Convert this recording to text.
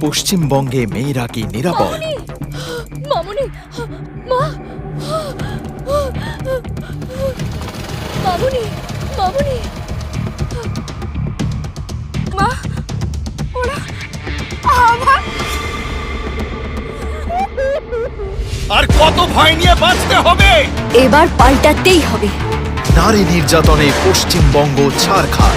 পশ্চিমবঙ্গে মেয়েরা কি নিরাপদ? মামুনি, মা, মামুনি, মামুনি, মা, ওরা আমার আর কত ভয় নিয়ে বাঁচতে হবে? এবার পাল্টাতেই হবে। নারী নির্যাতনে পশ্চিমবঙ্গ ছারখার।